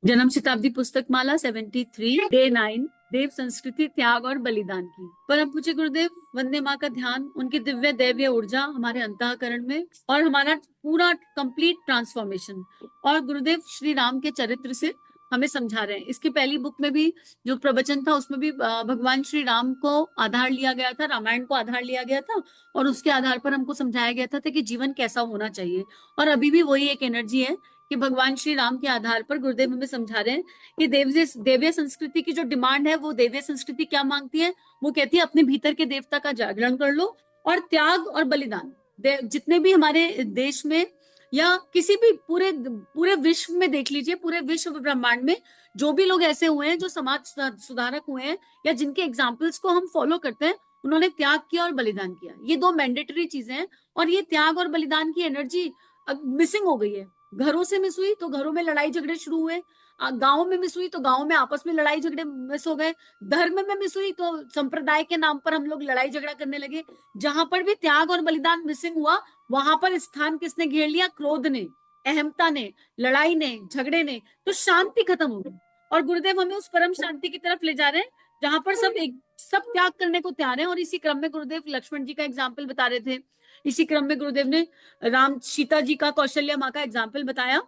जन्म शताब्दी पुस्तक माला 73 डे 9 देव संस्कृति त्याग और बलिदान की। परम पूज्य गुरुदेव वंदे माँ का ध्यान, उनकी दिव्य दैवीय ऊर्जा हमारे अंतःकरण में और हमारा पूरा कंप्लीट ट्रांसफॉर्मेशन और गुरुदेव श्री राम के चरित्र से हमें समझा रहे हैं। इसकी पहली बुक में भी जो प्रवचन था उसमें भी भगवान श्री राम को आधार लिया गया था, रामायण को आधार लिया गया था और उसके आधार पर हमको समझाया गया था कि जीवन कैसा होना चाहिए। और अभी भी वही एक एनर्जी है कि भगवान श्री राम के आधार पर गुरुदेव हमें समझा रहे हैं कि देवीय संस्कृति की जो डिमांड है, वो देवीय संस्कृति क्या मांगती है। वो कहती है अपने भीतर के देवता का जागरण कर लो और त्याग और बलिदान। जितने भी हमारे देश में या किसी भी पूरे पूरे विश्व में देख लीजिए, पूरे विश्व ब्रह्मांड में जो भी लोग ऐसे हुए हैं जो समाज सुधारक हुए हैं या जिनके एग्जाम्पल्स को हम फॉलो करते हैं, उन्होंने त्याग किया और बलिदान किया। ये दो मैंडेटरी चीजें हैं और ये त्याग और बलिदान की एनर्जी मिसिंग हो गई है। घरों से मिस हुई तो घरों में लड़ाई झगड़े शुरू हुए, गांव में मिस हुई तो गांव में आपस में लड़ाई झगड़े मिस हो गए, धर्म में मिस हुई तो संप्रदाय के नाम पर हम लोग लड़ाई झगड़ा करने लगे। जहां पर भी त्याग और बलिदान मिसिंग हुआ, वहां पर स्थान किसने घेर लिया? क्रोध ने, अहमता ने, लड़ाई ने, झगड़े ने। तो शांति खत्म हो गई और गुरुदेव हमें उस परम शांति की तरफ ले जा रहे हैं जहां पर सब त्याग करने को तैयार है। और इसी क्रम में गुरुदेव लक्ष्मण जी का एग्जाम्पल बता रहे थे। इसी क्रम में गुरुदेव ने राम सीता जी का, कौशल्या माँ का एग्जाम्पल बताया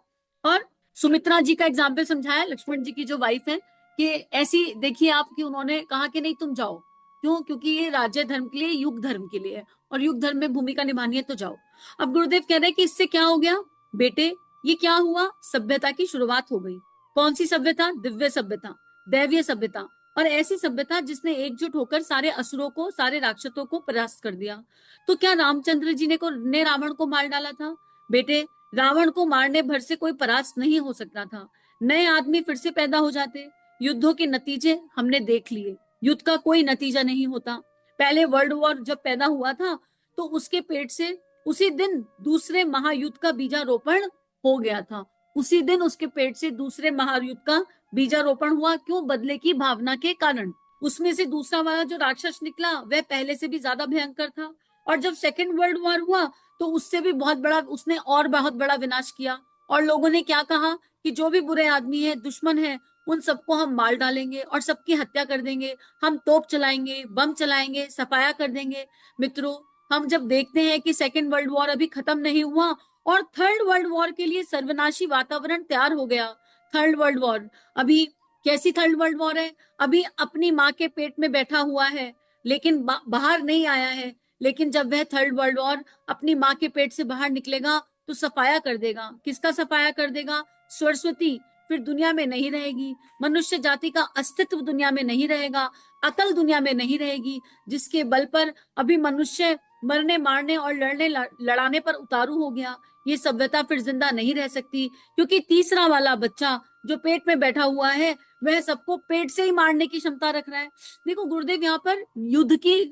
और सुमित्रा जी का एग्जाम्पल समझाया, लक्ष्मण जी की जो वाइफ है, कि ऐसी देखिए आप कि उन्होंने कहा कि नहीं तुम जाओ। क्यों? क्योंकि ये राज्य धर्म के लिए, युग धर्म के लिए है और युग धर्म में भूमिका निभानी है तो जाओ। अब गुरुदेव कह रहे हैं कि इससे क्या हो गया बेटे? ये क्या हुआ? सभ्यता की शुरुआत हो गई। कौन सी सभ्यता? दिव्य सभ्यता, दैवीय सभ्यता। और ऐसी सभ्यता जिसने एकजुट होकर सारे असुरों को, सारे राक्षसों को परास्त कर दिया। तो क्या रामचंद्र जी ने रावण को मार डाला था? बेटे, रावण को मारने भर से कोई परास्त नहीं हो सकता था। नए आदमी फिर से पैदा हो जाते। युद्धों के नतीजे हमने देख लिए। युद्ध का कोई नतीजा नहीं होता। पहले वर्ल्ड वॉर जब पैदा हुआ था तो उसके पेट से उसी दिन दूसरे महायुद्ध का बीजारोपण हो गया था। उसी दिन उसके पेट से दूसरे महायुद्ध का बीजारोपण हुआ। क्यों? बदले की भावना के कारण। उसमें से दूसरा वाला जो राक्षस निकला वह पहले से भी ज्यादा भयंकर था। और जब सेकेंड वर्ल्ड वॉर हुआ तो उससे भी बहुत बड़ा, उसने और बहुत बड़ा विनाश किया। और लोगों ने क्या कहा कि जो भी बुरे आदमी है, दुश्मन है, उन सबको हम मार डालेंगे और सबकी हत्या कर देंगे। हम तोप चलाएंगे, बम चलाएंगे, सफाया कर देंगे। मित्रों, हम जब देखते हैं कि सेकेंड वर्ल्ड वॉर अभी खत्म नहीं हुआ और थर्ड वर्ल्ड वॉर के लिए सर्वनाशी वातावरण तैयार हो गया। थर्ड वर्ल्ड वॉर अभी कैसी थर्ड वर्ल्ड वॉर है? अभी अपनी माँ के पेट में बैठा हुआ है लेकिन बाहर नहीं आया है। लेकिन जब वह थर्ड वर्ल्ड वॉर अपनी माँ के पेट से बाहर निकलेगा तो सफाया कर देगा। किसका सफाया कर देगा? सरस्वती फिर दुनिया में नहीं रहेगी। मनुष्य जाति का अस्तित्व दुनिया में नहीं रहेगा। अकल दुनिया में नहीं रहेगी, जिसके बल पर अभी मनुष्य मरने मारने और लड़ने लड़ाने पर उतारू हो गया। ये सभ्यता फिर जिंदा नहीं रह सकती, क्योंकि तीसरा वाला बच्चा जो पेट में बैठा हुआ है वह सबको पेट से ही मारने की क्षमता रख रहा है। देखो गुरुदेव यहाँ पर युद्ध की,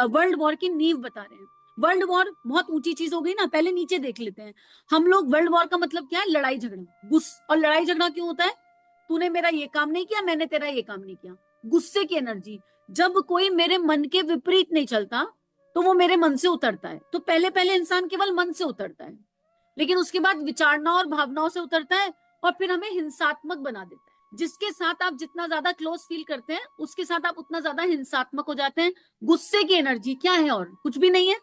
वर्ल्ड वॉर की नींव बता रहे हैं। वर्ल्ड वॉर बहुत ऊंची चीज हो गई ना, पहले नीचे देख लेते हैं हम लोग। वर्ल्ड वॉर का मतलब क्या है? लड़ाई झगड़ा, और लड़ाई झगड़ा क्यों होता है? तूने मेरा ये काम नहीं किया, मैंने तेरा ये काम नहीं किया। गुस्से की एनर्जी। जब कोई मेरे मन के विपरीत नहीं चलता तो वो मेरे मन से उतरता है। तो पहले पहले इंसान केवल मन से उतरता है, लेकिन उसके बाद विचारना और भावनाओं से उतरता है और फिर हमें हिंसात्मक बना देता है। जिसके साथ आप जितना ज्यादा क्लोज फील करते हैं उसके साथ आप उतना ज्यादा हिंसात्मक हो जाते हैं। गुस्से की एनर्जी क्या है? और कुछ भी नहीं है।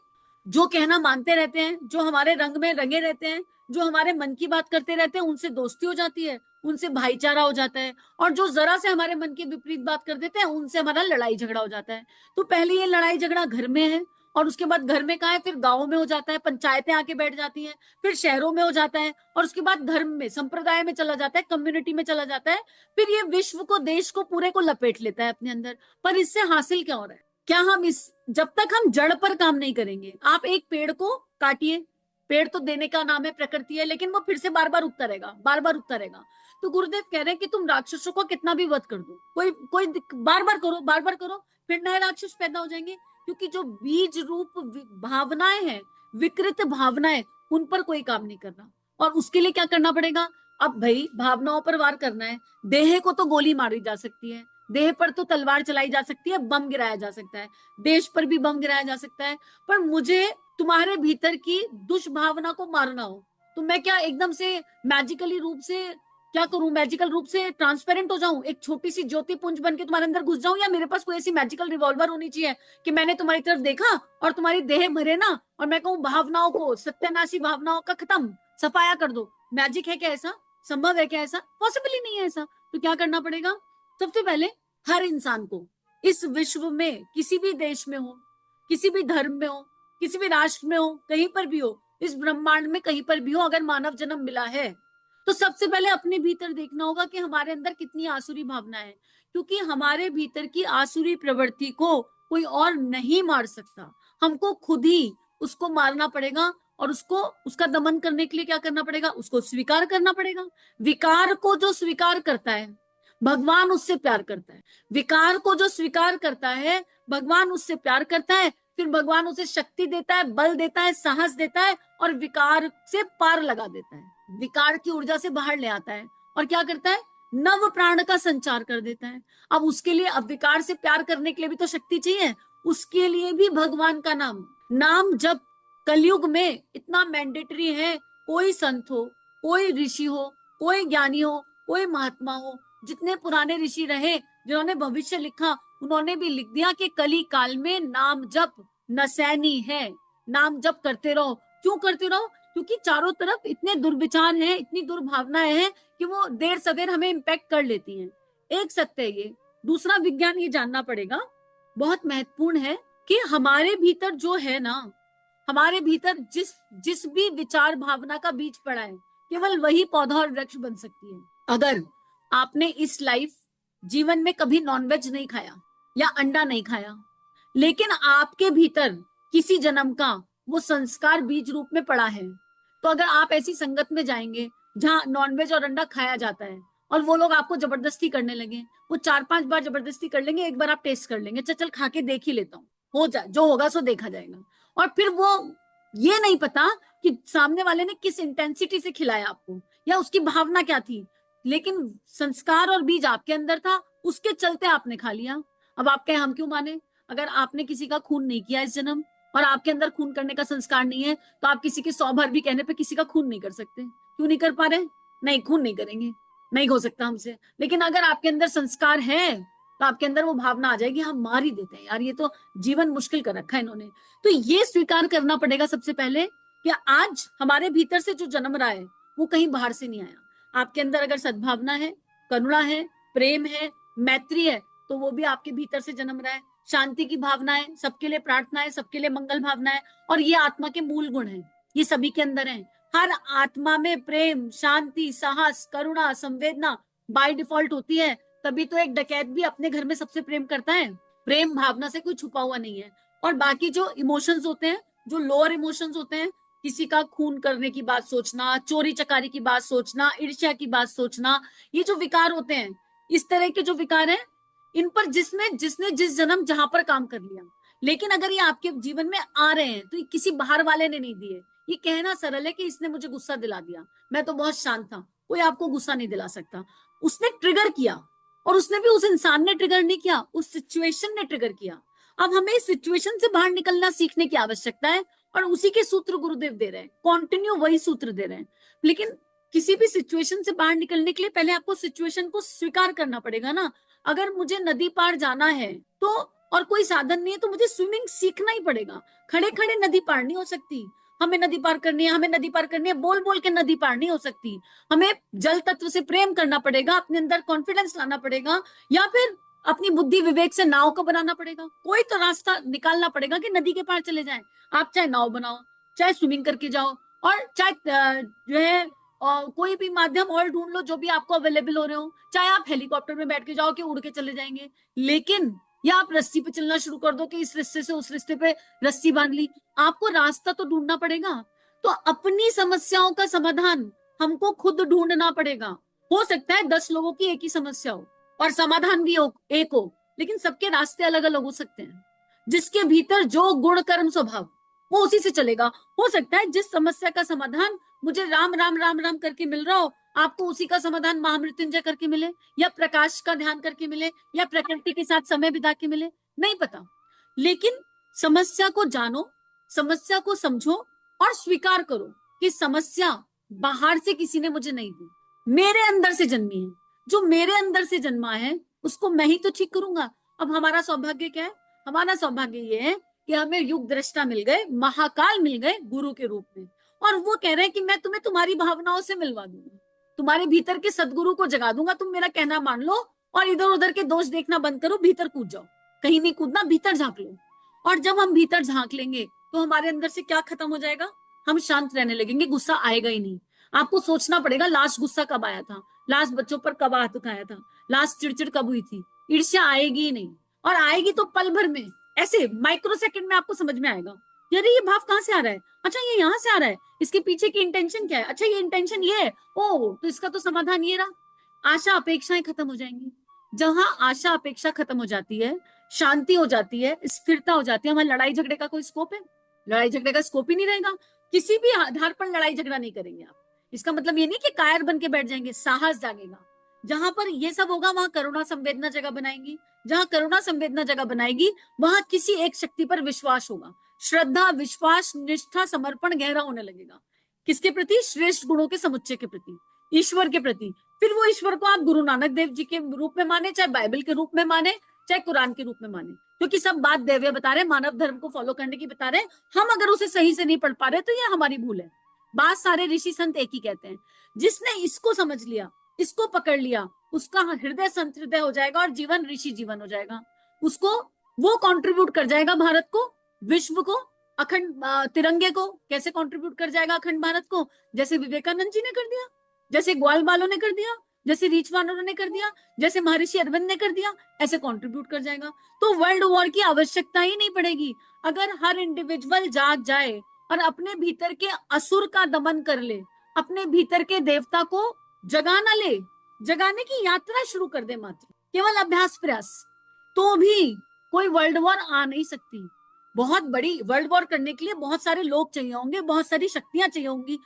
जो कहना मानते रहते हैं, जो हमारे रंग में रंगे रहते हैं, जो हमारे मन की बात करते रहते हैं, उनसे दोस्ती हो जाती है, उनसे भाईचारा हो जाता है। और जो जरा से हमारे मन के विपरीत बात कर देते हैं, उनसे हमारा लड़ाई झगड़ा हो जाता है। तो पहले ये लड़ाई झगड़ा घर में है और उसके बाद घर में कहा है, फिर गाँव में हो जाता है, पंचायतें आके बैठ जाती हैं, फिर शहरों में हो जाता है और उसके बाद धर्म में, संप्रदाय में चला जाता है, कम्युनिटी में चला जाता है। फिर ये विश्व को, देश को पूरे को लपेट लेता है अपने अंदर। पर इससे हासिल क्या हो रहा है? क्या हम इस, जब तक हम जड़ पर काम नहीं करेंगे, आप एक पेड़ को काटिए, पेड़ तो देने का नाम है, प्रकृति है, लेकिन वो फिर से बार बार उगता रहेगा, बार बार उगता रहेगा। तो गुरुदेव कह रहे हैं कि तुम राक्षसों को कितना भी वध कर दो, कोई कोई बार बार करो, बार बार करो, फिर नए राक्षस पैदा हो जाएंगे। क्योंकि जो बीज रूप भावनाएं हैं, विकृत भावनाएं, उन पर कोई काम नहीं करना। और उसके लिए क्या करना पड़ेगा? अब भाई भावनाओं पर वार करना है। देह को तो गोली मारी जा सकती है, देह पर तो तलवार चलाई जा सकती है, बम गिराया जा सकता है, देश पर भी बम गिराया जा सकता है। पर मुझे तुम्हारे भीतर की दुष्भावना को मारना हो तो मैं क्या एकदम से मैजिकली रूप से क्या करूं, मैजिकल रूप से ट्रांसपेरेंट हो जाऊं, एक छोटी सी ज्योति पुंज बन के तुम्हारे अंदर घुस जाऊं, या मेरे पास कोई ऐसी मैजिकल रिवॉल्वर होनी चाहिए कि मैंने तुम्हारी तरफ देखा और तुम्हारी देह भरे ना, और मैं कहूं भावनाओं को, सत्यानाशी भावनाओं का खत्म, सफाया कर दो। मैजिक है क्या ऐसा? संभव है क्या ऐसा? पॉसिबल ही नहीं है ऐसा। तो क्या करना पड़ेगा? सबसे पहले हर इंसान को इस विश्व में, किसी भी देश में हो, किसी भी धर्म में हो, किसी भी राष्ट्र में हो, कहीं पर भी हो, इस ब्रह्मांड में कहीं पर भी हो, अगर मानव जन्म मिला है तो सबसे पहले अपने भीतर देखना होगा कि हमारे अंदर कितनी आसुरी भावना है, क्योंकि हमारे भीतर की आसुरी प्रवृत्ति को कोई और नहीं मार सकता, हमको खुद ही उसको मारना पड़ेगा। और उसको, उसका दमन करने के लिए क्या करना पड़ेगा? उसको स्वीकार करना पड़ेगा। विकार को जो स्वीकार करता है भगवान उससे प्यार करता है। विकार को जो स्वीकार करता है भगवान उससे प्यार करता है। फिर भगवान उसे शक्ति देता है, बल देता है, साहस देता है, और विकार से पार लगा देता है, विकार की ऊर्जा से बाहर ले आता है, और क्या करता है? नव प्राण का संचार कर देता है। अब उसके लिए, अब विकार से प्यार करने के लिए भी तो शक्ति चाहिए, उसके लिए भी भगवान का नाम जब कलयुग में इतना मैंडेटरी है। कोई संत हो, कोई ऋषि हो, कोई ज्ञानी हो, कोई महात्मा हो, जितने पुराने ऋषि रहे जिन्होंने भविष्य लिखा, उन्होंने भी लिख दिया कि कली काल में नाम जप नसैनी है। नाम जप करते रहो। क्यों करते रहो? क्योंकि चारों तरफ इतने दुर्विचार हैं, इतनी दुर्भावनाएं हैं कि वो देर सवेर हमें इम्पैक्ट कर लेती हैं। एक सत्य है ये। दूसरा विज्ञान ये जानना पड़ेगा, बहुत महत्वपूर्ण है, कि हमारे भीतर जो है ना, हमारे भीतर जिस जिस भी विचार भावना का बीज पड़ा है, केवल वही पौधा और वृक्ष बन सकती है। अगर आपने इस लाइफ जीवन में कभी नॉनवेज नहीं खाया या अंडा नहीं खाया, लेकिन आपके भीतर किसी जन्म का वो संस्कार बीज रूप में पड़ा है, तो अगर आप ऐसी संगत में जाएंगे जहां नॉनवेज और अंडा खाया जाता है, और वो लोग आपको जबरदस्ती करने लगे, वो 4-5 बार जबरदस्ती कर लेंगे, एक बार आप टेस्ट कर लेंगे, चल खा के देख ही लेता हूँ, हो जाए जो होगा सो देखा जाएगा। और फिर वो ये नहीं पता कि सामने वाले ने किस इंटेंसिटी से खिलाया आपको, या उसकी भावना क्या थी, लेकिन संस्कार और बीज आपके अंदर था, उसके चलते आपने खा लिया। अब आप कहें हम क्यों माने? अगर आपने किसी का खून नहीं किया इस जन्म, और आपके अंदर खून करने का संस्कार नहीं है, तो आप किसी के 100 बार भी कहने पे किसी का खून नहीं कर सकते। क्यों नहीं कर पा रहे? नहीं, खून नहीं करेंगे, नहीं हो सकता हमसे। लेकिन अगर आपके अंदर संस्कार है, तो आपके अंदर वो भावना आ जाएगी, हम मार ही देते हैं यार, ये तो जीवन मुश्किल कर रखा है इन्होंने। तो ये स्वीकार करना पड़ेगा सबसे पहले कि आज हमारे भीतर से जो जन्म रहा है वो कहीं बाहर से नहीं आया। आपके अंदर अगर सद्भावना है, करुणा है, प्रेम है, मैत्री है, तो वो भी आपके भीतर से जन्म रहा है। शांति की भावना है, सबके लिए प्रार्थना है, सबके लिए मंगल भावना है, और ये आत्मा के मूल गुण हैं, ये सभी के अंदर हैं। हर आत्मा में प्रेम, शांति, साहस, करुणा, संवेदना बाय डिफॉल्ट होती है। तभी तो एक डकैत भी अपने घर में सबसे प्रेम करता है। प्रेम भावना से कोई छुपा हुआ नहीं है। और बाकी जो इमोशंस होते हैं, जो लोअर इमोशंस होते हैं, किसी का खून करने की बात सोचना, चोरी चकारी की बात सोचना, ईर्ष्या की बात सोचना, ये जो विकार होते हैं, इस तरह के जो विकार हैं, इन पर जिसने जिसने जिस जन्म जहां पर काम कर लिया, लेकिन अगर ये आपके जीवन में आ रहे हैं तो ये किसी बाहर वाले ने नहीं दिए। ये कहना सरल है कि इसने मुझे गुस्सा दिला दिया, मैं तो बहुत शांत था। कोई आपको गुस्सा नहीं दिला सकता। उसने ट्रिगर किया, और उसने भी, उस इंसान ने ट्रिगर नहीं किया, उस सिचुएशन ने ट्रिगर किया। अब हमें इस सिचुएशन से बाहर निकलना सीखने की आवश्यकता है, और उसी के सूत्र गुरुदेव दे रहे हैं, कॉन्टिन्यू वही सूत्र दे रहे हैं। लेकिन किसी भी सिचुएशन से बाहर निकलने के लिए पहले आपको सिचुएशन को स्वीकार करना पड़ेगा ना। अगर मुझे नदी पार जाना है तो, और कोई साधन नहीं है, तो मुझे स्विमिंग सीखना ही पड़ेगा। खड़े खड़े नदी पार नहीं हो सकती। हमें नदी पार करनी है, हमें नदी पार करनी है, बोल बोल के नदी पार नहीं हो सकती। हमें जल तत्व से प्रेम करना पड़ेगा, अपने अंदर कॉन्फिडेंस लाना पड़ेगा, या फिर अपनी बुद्धि विवेक से नाव को बनाना पड़ेगा। कोई तो रास्ता निकालना पड़ेगा कि नदी के पार चले जाएं। आप चाहे नाव बनाओ, चाहे स्विमिंग करके जाओ, और चाहे जो है कोई भी माध्यम और ढूंढ लो जो भी आपको अवेलेबल हो रहे हो। चाहे आप हेलीकॉप्टर में बैठ के जाओ कि उड़ के चले जाएंगे, लेकिन या आप रस्सी पे चलना शुरू कर दो कि इस रिश्ते से उस रिश्ते पे रस्सी बांध ली। आपको रास्ता तो ढूंढना पड़ेगा। तो अपनी समस्याओं का समाधान हमको खुद ढूंढना पड़ेगा। हो सकता है 10 लोगों की एक ही समस्या हो और समाधान भी एक हो, लेकिन सबके रास्ते अलग अलग हो सकते हैं। जिसके भीतर जो गुण कर्म स्वभाव, वो उसी से चलेगा। हो सकता है जिस समस्या का समाधान मुझे राम राम राम राम करके मिल रहा हो, आपको उसी का समाधान महामृत्युंजय करके मिले, या प्रकाश का ध्यान करके मिले, या प्रकृति के साथ समय बिता के मिले, नहीं पता। लेकिन समस्या को जानो, समस्या को समझो, और स्वीकार करो कि समस्या बाहर से किसी ने मुझे नहीं दी, मेरे अंदर से जन्मी है, जो मेरे अंदर से जन्मा है उसको मैं ही तो ठीक करूंगा। अब हमारा सौभाग्य क्या है? हमारा सौभाग्य ये है कि हमें युग दृष्टा मिल गए, महाकाल मिल गए गुरु के रूप में, और वो कह रहे हैं कि मैं तुम्हें तुम्हारी भावनाओं से मिलवा दूंगा, तुम्हारे भीतर के सदगुरु को जगा दूंगा, तुम मेरा कहना मान लो और इधर उधर के दोष देखना बंद करो, भीतर कूद जाओ। कहीं नहीं कूदना, भीतर झांक लो। और जब हम भीतर झांक लेंगे तो हमारे अंदर से क्या खत्म हो जाएगा? हम शांत रहने लगेंगे, गुस्सा आएगा ही नहीं। आपको सोचना पड़ेगा लास्ट गुस्सा कब आया था, लास्ट बच्चों पर कब हाथ उठाया था, लास्ट चिड़चिड़ कब हुई थी। ईर्ष्या आएगी ही नहीं, और आएगी तो पल भर में, ऐसे माइक्रो सेकंड में आपको समझ में आएगा, अरे ये भाव कहाँ से आ रहा है, अच्छा ये यहाँ से आ रहा है, इसके पीछे की इंटेंशन क्या है, अच्छा ये इंटेंशन ये है, ओ तो इसका तो समाधान ये रहा। आशा अपेक्षाएं खत्म हो जाएंगी। जहां आशा अपेक्षा खत्म हो जाती है, शांति हो जाती है, स्थिरता हो जाती है, वहां लड़ाई झगड़े का कोई स्कोप है? लड़ाई झगड़े का स्कोप ही नहीं रहेगा। किसी भी आधार पर लड़ाई झगड़ा नहीं करेंगे आप। इसका मतलब ये नहीं कि कायर बन के बैठ जाएंगे, साहस जागेगा। जहां पर ये सब होगा वहां करुणा संवेदना जगह बनाएंगी। जहां करुणा संवेदना जगह बनाएगी वहां किसी एक शक्ति पर विश्वास होगा, श्रद्धा विश्वास निष्ठा समर्पण गहरा होने लगेगा। किसके प्रति? श्रेष्ठ गुणों के समुच्चय के प्रति, ईश्वर के प्रति। फिर वो ईश्वर को आप गुरु नानक देव जी के रूप में माने, चाहे बाइबल के रूप में माने, चाहे कुरान के रूप में माने, क्योंकि सब बात दैवीय बता रहे, मानव धर्म को फॉलो करने की बता रहे। हम अगर उसे सही से नहीं पढ़ पा रहे तो ये हमारी भूल है। बात सारे ऋषि संत एक ही कहते हैं, जिसने इसको समझ लिया, इसको पकड़ लिया, उसका हृदय संत हृदय हो जाएगा और जीवन ऋषि जीवन हो जाएगा। उसको वो कंट्रीब्यूट कर जाएगा भारत को, विश्व को, अखंड तिरंगे को कैसे कंट्रीब्यूट कर जाएगा अखंड भारत को? जैसे विवेकानंद जी ने कर दिया, जैसे ग्वाल बालों ने कर दिया, जैसे रीच वानरों ने कर दिया, जैसे महर्षि अरविंद ने कर दिया, ऐसे कंट्रीब्यूट कर जाएगा। तो वर्ल्ड वॉर की आवश्यकता ही नहीं पड़ेगी अगर हर इंडिविजुअल जाग जाए और अपने भीतर के असुर का दमन कर ले, अपने भीतर के देवता को जगाना ले, जगाने की यात्रा शुरू कर दे मात्र, केवल अभ्यास प्रयास, तो भी कोई वर्ल्ड वॉर आ नहीं सकती। बहुत बड़ी वर्ल्ड वॉर करने के लिए बहुत सारे लोग चाहिए होंगे, बहुत सारी शक्तियां चाहिए होंगी।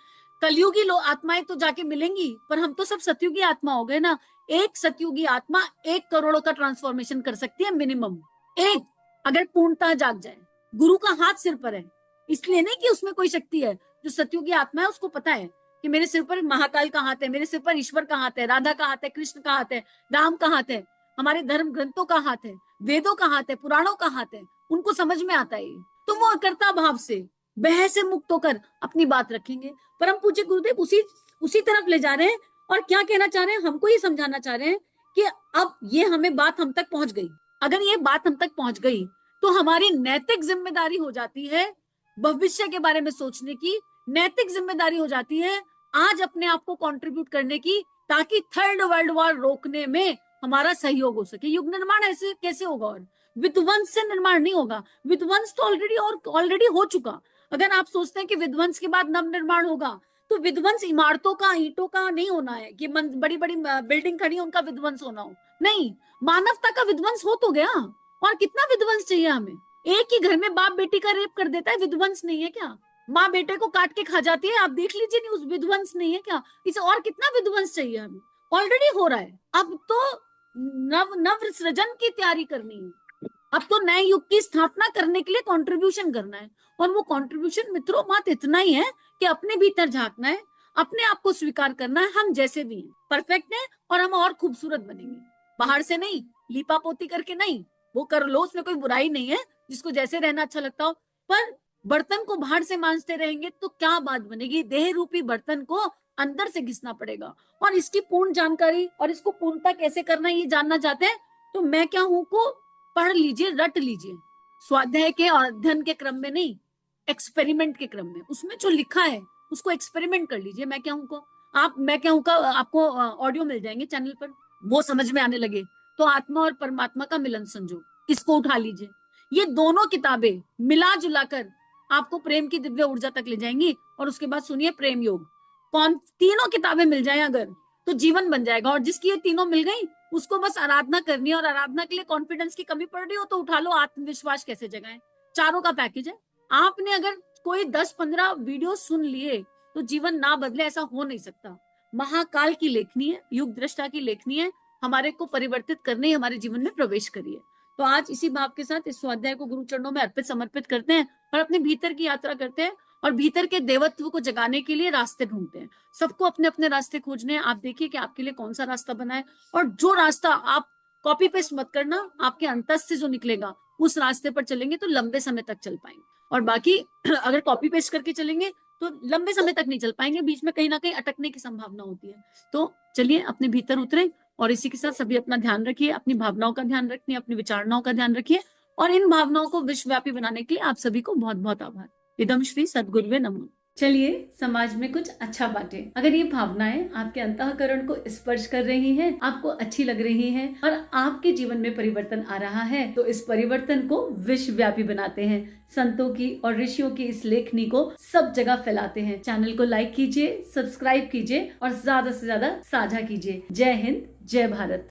कलयुगी लोग आत्माएं तो जाके मिलेंगी, पर हम तो सब सतयुगी आत्मा हो गए ना। एक सतयुगी आत्मा 1 करोड़ का ट्रांसफॉर्मेशन कर सकती है मिनिमम, एक, अगर पूर्णता जाग जाए। गुरु का हाथ सिर पर है, इसलिए नहीं कि उसमें कोई शक्ति है। जो सतयुगी आत्मा है उसको पता है कि मेरे सिर पर महाकाल का हाथ है, मेरे सिर पर ईश्वर का हाथ है, राधा का हाथ है, कृष्ण का हाथ है, राम का हाथ है, हमारे धर्म ग्रंथों का हाथ है, वेदों का हाथ है, पुराणों का हाथ है। उनको समझ में आता है। तो वो अकर्ता भाव से, बह से मुक्त होकर अपनी बात रखेंगे। परम पूज्य गुरुदेव उसी तरफ ले जा रहे हैं। और क्या कहना चाह रहे हैं? हमको ये समझाना चाह रहे हैं कि अब ये हमें बात हम तक पहुंच गई। अगर ये बात हम तक पहुंच गई तो हमारी नैतिक जिम्मेदारी हो जाती है भविष्य के बारे में सोचने की, नैतिक जिम्मेदारी हो जाती है आज अपने आप को कंट्रीब्यूट करने की, ताकि थर्ड वर्ल्ड वॉर रोकने में हमारा सहयोग हो सके। युग निर्माण ऐसे कैसे होगा? और विध्वंस से निर्माण नहीं होगा। विध्वंस तो ऑलरेडी हो चुका। अगर आप सोचते हैं कि विध्वंस के बाद नव निर्माण होगा, तो विध्वंस इमारतों का, ईंटों का नहीं होना है कि बड़ी बड़ी बिल्डिंग खड़ी है उनका विध्वंस होना हो, नहीं, मानवता का विध्वंस हो तो गया। और कितना विध्वंस चाहिए हमें? एक ही घर में बाप बेटी का रेप कर देता है, विध्वंस नहीं है क्या? माँ बेटे को काट के खा जाती है, आप देख लीजिए न्यूज़, विध्वंस नहीं है क्या? इसे और कितना विध्वंस चाहिए हमें? ऑलरेडी हो रहा है। अब तो नव सृजन की तैयारी करनी है। अब तो नए युग की स्थापना करने के लिए कंट्रीब्यूशन करना है। और वो कंट्रीब्यूशन मित्रों मात्र इतना ही है कि अपने भीतर झांकना है, अपने आप को स्वीकार करना है, हम जैसे भी हैं परफेक्ट हैं, और हम और खूबसूरत बनेंगे। बाहर से नहीं, लीपा पोती करके नहीं, वो कर लो, उसमें कोई बुराई नहीं है, जिसको जैसे रहना अच्छा लगता हो। पर बर्तन को बाहर से मांजते रहेंगे तो क्या बात बनेगी? देह रूपी बर्तन को अंदर से घिसना पड़ेगा। और इसकी पूर्ण जानकारी और इसको पूर्णता कैसे करना है ये जानना चाहते हैं तो मैं क्या हूं को पढ़ लीजिए, रट लीजिए। स्वाध्याय के और अध्ययन के क्रम में नहीं, एक्सपेरिमेंट के क्रम में, उसमें जो लिखा है उसको एक्सपेरिमेंट कर लीजिए। मैं क्या हूं को आप, मैं क्या हूं का आपको ऑडियो मिल जाएंगे चैनल पर, वो समझ में आने लगे तो आत्मा और परमात्मा का मिलन संजोग, इसको उठा लीजिए। ये दोनों किताबें मिला जुलाकर आपको प्रेम की दिव्य ऊर्जा तक ले जाएंगी। और उसके बाद सुनिए प्रेम योग, कौन तीनों किताबें मिल जाए अगर तो जीवन बन जाएगा। और जिसकी ये तीनों मिल गई उसको बस आराधना करनी है। और आराधना के लिए कॉन्फिडेंस की कमी पड़ रही हो तो उठा लो आत्मविश्वास कैसे जगाएं, चारों का पैकेज है। आपने अगर कोई 10-15 वीडियो सुन लिए तो जीवन ना बदले, ऐसा हो नहीं सकता। महाकाल की लेखनी है, युग दृष्टा की लेखनी है, हमारे को परिवर्तित करने, हमारे जीवन में प्रवेश करिए। तो आज इसी भाव के साथ इस स्वाध्याय को गुरु चरणों में अर्पित समर्पित करते हैं और अपने भीतर की यात्रा करते हैं। और भीतर के देवत्व को जगाने के लिए रास्ते ढूंढते हैं। सबको अपने अपने रास्ते खोजने हैं। आप देखिए कि आपके लिए कौन सा रास्ता बना है, और जो रास्ता आप कॉपी पेस्ट मत करना, आपके अंतस से जो निकलेगा उस रास्ते पर चलेंगे तो लंबे समय तक चल पाएंगे। और बाकी अगर कॉपी पेस्ट करके चलेंगे तो लंबे समय तक नहीं चल पाएंगे, बीच में कहीं ना कहीं अटकने की संभावना होती है। तो चलिए अपने भीतर उतरे, और इसी के साथ सभी अपना ध्यान रखिए, अपनी भावनाओं का ध्यान रखिए, अपनी विचारणाओं का ध्यान रखिए, और इन भावनाओं को विश्वव्यापी बनाने के लिए आप सभी को बहुत बहुत आभार। इदम श्री सद्गुरुवे नमः। चलिए समाज में कुछ अच्छा बांटे। अगर ये भावनाएं आपके अंतःकरण को स्पर्श कर रही हैं, आपको अच्छी लग रही हैं, और आपके जीवन में परिवर्तन आ रहा है, तो इस परिवर्तन को विश्वव्यापी बनाते हैं। संतों की और ऋषियों की इस लेखनी को सब जगह फैलाते हैं। चैनल को लाइक कीजिए, सब्सक्राइब कीजिए और ज्यादा से ज्यादा साझा कीजिए। जय हिंद, जय भारत।